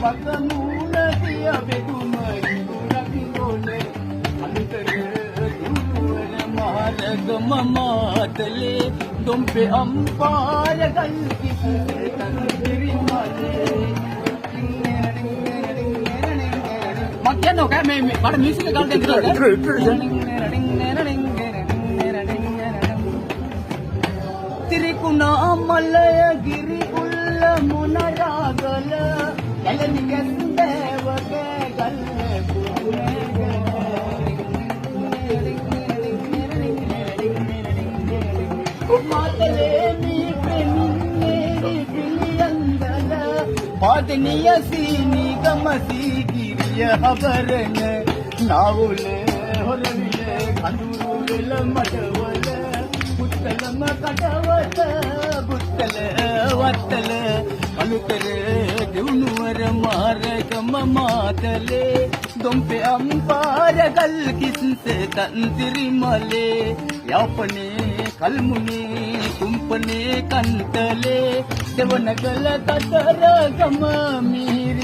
වගමූල දිය බෙදුම ඉදුරක් ගොනේ අන්තර දුනුවර මාර්ගම මාතලේ දොම්පේ අම්පාර ගල් කිසේ තන්දිරි මලේ මම කියනවා කෑ මේ මට මියුසික් එක ගන්න තිරිකුණා මලය ගිරි උල්ල මොනරාගල එළනි ගැස්දේවගේ ගල් මාතලේ මී පෙනින්නේ පිළියන්දල පාදනිය සීනි ගමසී ගිරිය හබරන නාවුලේ හොරවිලේ කඳුරු වෙල මඩවල පුත්තලම කඩවත පුත්තල වත්තල අලුතර දෙවුනුවර මාර්ගම මාතලේ දොම්පේ අම්පාර ගල් කිස්සේ තන්දිරි මලේ යපනේ කල්මුනේ කුම්පනේ කන්තලේ දෙවනගල කතර ගම මිහිරි